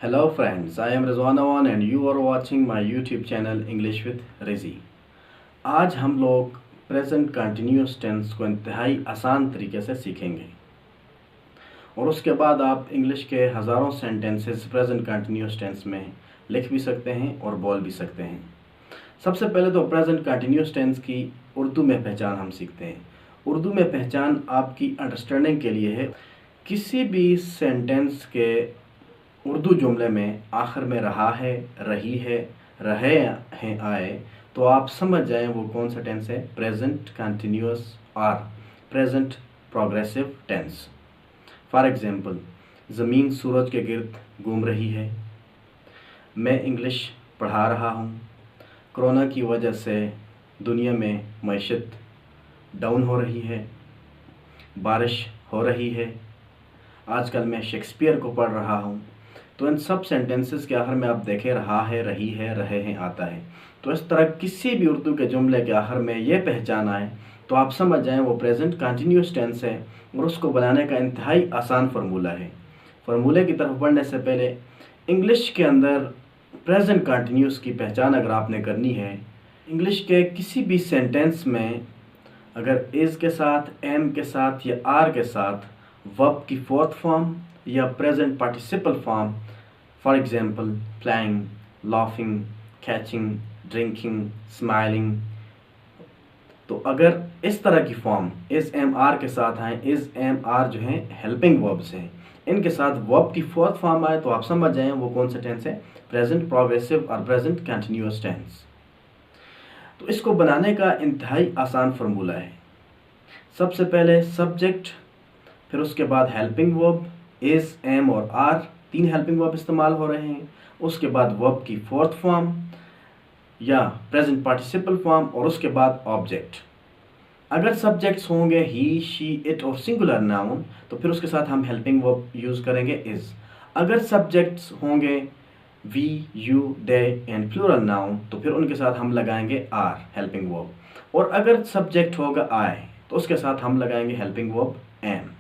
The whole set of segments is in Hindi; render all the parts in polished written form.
Hello friends, I am Rizwan Awan and you are watching my YouTube channel English with Rizi। आज हम लोग प्रेजेंट कंटिन्यूस टेंस को इंतहाई आसान तरीके से सीखेंगे और उसके बाद आप इंग्लिश के हज़ारों सेंटेंसेस प्रेजेंट कंटिन्यूस टेंस में लिख भी सकते हैं और बोल भी सकते हैं। सबसे पहले तो प्रेजेंट कंटिन्यूस टेंस की उर्दू में पहचान हम सीखते हैं। उर्दू में पहचान आपकी अंडरस्टैंडिंग के लिए है। किसी भी सेंटेंस के उर्दू जुमले में आखिर में रहा है, रही है, रहे हैं, आए, तो आप समझ जाएं वो कौन सा टेंस है, प्रेजेंट कंटिन्यूअस और present progressive tense. For example, ज़मीन सूरज के गिर्द घूम रही है, मैं इंग्लिश पढ़ा रहा हूँ, कोरोना की वजह से दुनिया में मईशत डाउन हो रही है, बारिश हो रही है, आजकल मैं शेक्सपियर को पढ़ रहा हूँ। तो इन सब सेंटेंसेस के आखिर में आप देखें रहा है, रही है, रहे हैं आता है। तो इस तरह किसी भी उर्दू के जुमले के आखिर में ये पहचान आए तो आप समझ जाएं वो प्रेजेंट कंटिन्यूस टेंस है और उसको बनाने का इंतहाई आसान फार्मूला है। फार्मूले की तरफ बढ़ने से पहले इंग्लिश के अंदर प्रेजेंट कंटिन्यूस की पहचान अगर आपने करनी है, इंग्लिश के किसी भी सेंटेंस में अगर इज़ के साथ, एम के साथ या आर के साथ वर्ब की फोर्थ फॉर्म या present participle form, for example playing, laughing, catching, drinking, smiling, तो अगर इस तरह की फॉर्म इज़ एम आर के साथ आए, इज़ एम आर जो हैं हेल्पिंग वर्ब्स हैं, इनके साथ वर्ब की फोर्थ फॉर्म आए तो आप समझ जाएं वो कौन सा टेंस है, प्रेजेंट प्रोग्रेसिव और प्रेजेंट कंटिन्यूअस टेंस। तो इसको बनाने का इंतहाई आसान फार्मूला है। सबसे पहले सब्जेक्ट, फिर उसके बाद हेल्पिंग वर्ब, इज़, एम और आर, तीन हेल्पिंग वर्ब इस्तेमाल हो रहे हैं। उसके बाद वर्ब की फोर्थ फॉर्म या प्रेजेंट पार्टिसिपल फॉर्म और उसके बाद ऑब्जेक्ट। अगर सब्जेक्ट्स होंगे ही, शी, इट और सिंगुलर नाउन तो फिर उसके साथ हम हेल्पिंग वर्ब यूज़ करेंगे इज़। अगर सब्जेक्ट्स होंगे we, you, they and plural noun तो फिर उनके साथ हम लगाएंगे आर हेल्पिंग वर्ब। और अगर सब्जेक्ट होगा आई तो उसके साथ हम लगाएंगे helping verb am.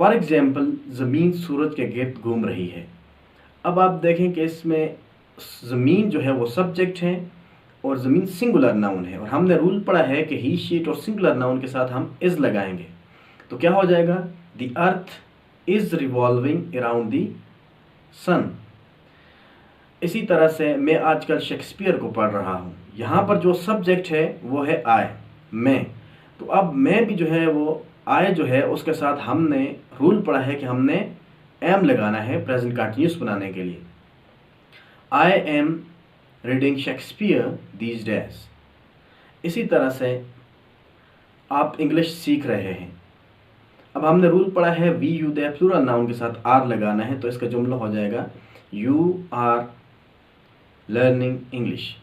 For example, ज़मीन सूरज के गिर्द घूम रही है। अब आप देखें कि इसमें ज़मीन जो है वो सब्जेक्ट है और ज़मीन सिंगुलर नाउन है और हमने रूल पढ़ा है कि ही, शीट और सिंगुलर नाउन के साथ हम इज़ लगाएंगे तो क्या हो जाएगा, the earth is revolving around the sun. इसी तरह से मैं आजकल शेक्सपियर को पढ़ रहा हूँ, यहाँ पर जो सब्जेक्ट है वो है आई, मैं। तो अब मैं भी जो है वो आई जो है उसके साथ हमने रूल पढ़ा है कि हमने एम लगाना है प्रेजेंट कंटिन्यूस बनाने के लिए। I am reading Shakespeare these days. इसी तरह से आप इंग्लिश सीख रहे हैं। अब हमने रूल पढ़ा है we, you, they plural noun के साथ आर लगाना है तो इसका जुमला हो जाएगा यू आर लर्निंग इंग्लिश।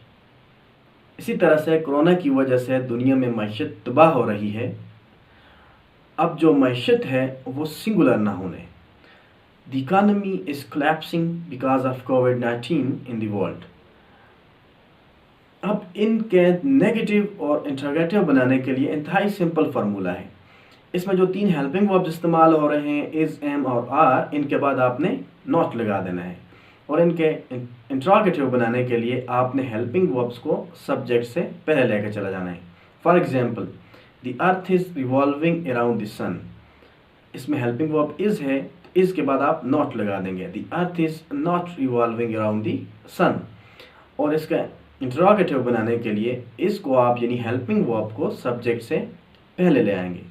इसी तरह से कोरोना की वजह से दुनिया में मईशत तबाह हो रही है। अब जो मईशत है वो सिंगुलर नाउन है। The economy is collapsing because of covid in the world. अब इनके नेगेटिव और इंटरोगेटिव बनाने के लिए इंतहाई सिंपल फार्मूला है। इसमें जो तीन हेल्पिंग वर्ब्स इस्तेमाल हो रहे हैं इज़, एम और आर, इनके बाद आपने नॉट लगा देना है और इनके इंटरोगेटिव बनाने के लिए आपने हेल्पिंग वर्ब्स को सब्जेक्ट से पहले लेकर चला जाना है। For example, the earth is revolving around the sun. इसमें हेल्पिंग वर्ब इज़ है, इज़ के बाद आप नॉट लगा देंगे, the earth is not revolving around the sun. और इसका इंटरोगेटिव बनाने के लिए इसको आप यानी हेल्पिंग वर्ब को सब्जेक्ट से पहले ले आएंगे।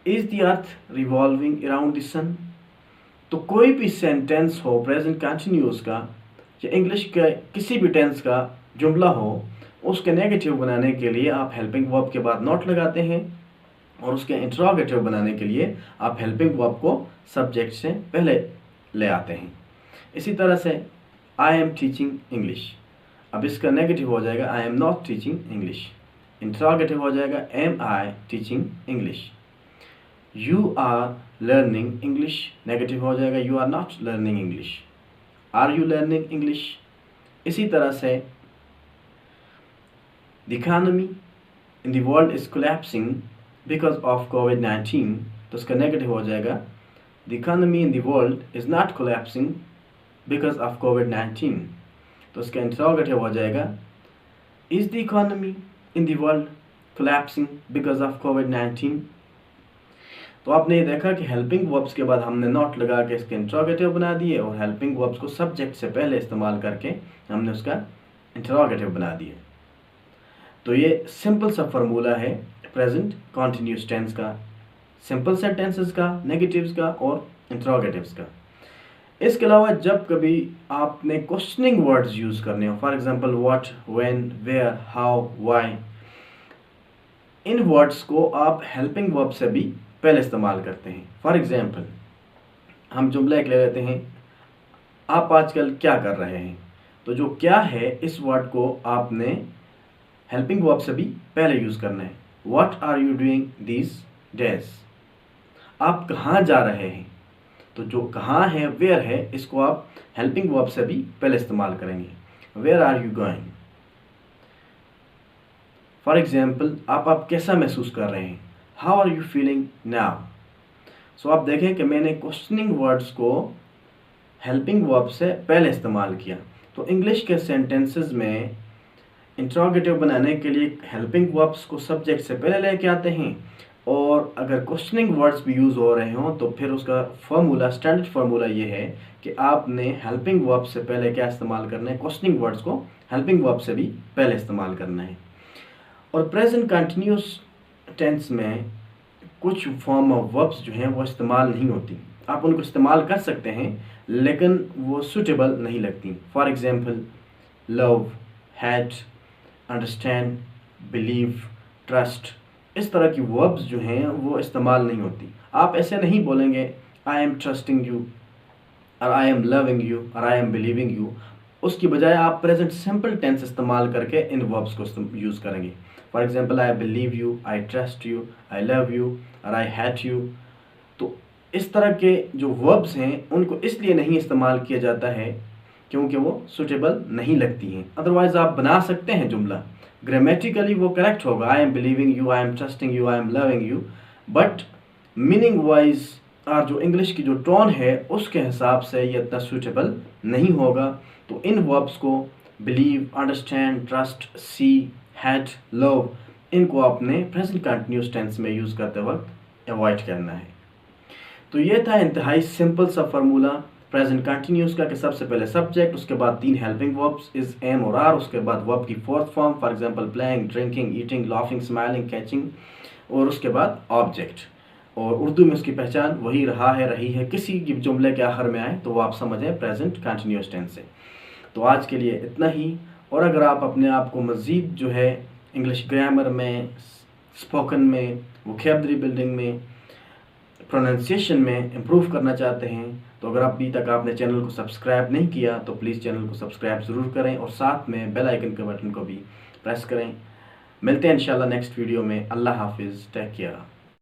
Is the earth revolving around the sun. तो कोई भी सेंटेंस हो प्रेजेंट कंटिन्यूअस का या इंग्लिश के किसी भी टेंस का जुमला हो, उसके नेगेटिव बनाने के लिए आप हेल्पिंग वर्ब के बाद नॉट लगाते हैं और उसके इंटरोगेटिव बनाने के लिए आप हेल्पिंग वर्ब को सब्जेक्ट से पहले ले आते हैं। इसी तरह से आई एम टीचिंग इंग्लिश। अब इसका नेगेटिव हो जाएगा I am not teaching English. Interrogative हो जाएगा am I teaching English. You are learning English, negative हो जाएगा you are not learning English. Are you learning English. इसी तरह से the economy in the world is collapsing because of कोविड-19 तो उसका नेगेटिव हो जाएगा the economy in the world is not collapsing because of COVID-19. तो इसका इंटरोगेटिव हो जाएगा, is the economy in the world collapsing because of COVID-19? तो आपने ये देखा कि हेल्पिंग वर्ब्स के बाद हमने नॉट लगा के इसके इंटरोगेटिव बना दिए और हेल्पिंग वर्ब्स को सब्जेक्ट से पहले इस्तेमाल करके हमने उसका इंटरोगेटिव बना दिए। तो ये सिंपल सा फार्मूला है प्रेजेंट कॉन्टिन्यूस टेंस का, सिंपल सेंटेंसेस का, नेगेटिव्स का और इंटरोगेटिव्स का। इसके अलावा जब कभी आपने क्वेश्चनिंग वर्ड्स यूज़ करने हो, for example what, when, where, how, why, इन वर्ड्स को आप हेल्पिंग वर्ब से भी पहले इस्तेमाल करते हैं। फॉर एग्जांपल हम जुमला एक ले लेते हैं, आप आजकल क्या कर रहे हैं। तो जो क्या है इस वर्ड को आपने हेल्पिंग वर्ब से भी पहले यूज़ करना है। What are you doing these days, आप कहाँ जा रहे हैं। तो जो कहाँ है, वेयर है, इसको आप हेल्पिंग वर्ब से भी पहले इस्तेमाल करेंगे। Where are you going. For example आप कैसा महसूस कर रहे हैं, how are you feeling now. So आप देखें कि मैंने क्वेश्चनिंग वर्ड्स को हेल्पिंग वर्ब से पहले इस्तेमाल किया। तो इंग्लिश के सेंटेंसेस में इंट्रोगेटिव बनाने के लिए हेल्पिंग वर्ब्स को सब्जेक्ट से पहले लेके आते हैं, और अगर क्वेश्चनिंग वर्ड्स भी यूज़ हो रहे हों तो फिर उसका फार्मूला, स्टैंडर्ड फार्मूला ये है कि आपने हेल्पिंग वर्ब से पहले क्या इस्तेमाल करना है, क्वेश्चनिंग वर्ड्स को हेल्पिंग वर्ब से भी पहले इस्तेमाल करना है। और प्रेजेंट कंटिन्यूस टेंस में कुछ फॉर्म ऑफ वर्ब्स जो हैं वो इस्तेमाल नहीं होती। आप उनको इस्तेमाल कर सकते हैं लेकिन वो सूटेबल नहीं लगती। For example love, hat, understand, believe, trust, इस तरह की वर्ब्स जो हैं वो इस्तेमाल नहीं होती। आप ऐसे नहीं बोलेंगे आई एम ट्रस्टिंग यू और आई एम लविंग यू और आई एम बिलीविंग यू। उसकी बजाय आप प्रेजेंट सिंपल टेंस इस्तेमाल करके इन वर्ब्स को यूज़ करेंगे। For example I believe you, I trust you, I love you और आई हैट यू। तो इस तरह के जो वर्ब्स हैं उनको इसलिए नहीं इस्तेमाल किया जाता है क्योंकि वो सूटेबल नहीं लगती हैं। अदरवाइज़ आप बना सकते हैं जुमला, ग्रामेटिकली वो करेक्ट होगा, I am believing you, I am trusting you, I am loving you, but meaning wise और जो इंग्लिश की जो टोन है उसके हिसाब से ये इतना सूटेबल नहीं होगा। तो इन वर्ब्स को बिलीव, अंडरस्टैंड, ट्रस्ट, सी, हैट, लव, इनको आपने प्रेजेंट कंटिन्यूस टेंस में यूज़ करते वक्त अवॉइड करना है। तो ये था इंतहाई सिंपल सा फार्मूला प्रेजेंट कंटिन्यूस का, कि सबसे पहले सब्जेक्ट, उसके बाद 3 हेल्पिंग वर्ब्स इज, एम और आर, उसके बाद वर्ब की fourth form, for example playing, drinking, eating, laughing, smiling, catching, और उसके बाद ऑब्जेक्ट। और उर्दू में उसकी पहचान वही रहा है, रही है, किसी भी जुमले के आखिर में आए तो वो आप समझें प्रेजेंट कंटिन्यूस टेंस से। तो आज के लिए इतना ही। और अगर आप अपने आप को मज़ीद जो है इंग्लिश ग्रामर में, स्पोकन में, वोकैबुलरी बिल्डिंग में, प्रोनाउंसिएशन में इम्प्रूव करना चाहते हैं, तो अगर अभी तक आपने चैनल को सब्सक्राइब नहीं किया तो प्लीज़ चैनल को सब्सक्राइब ज़रूर करें और साथ में बेल आइकन के बटन को भी प्रेस करें। मिलते हैं इंशाल्लाह नेक्स्ट वीडियो में। अल्लाह हाफिज़, टेक केयर।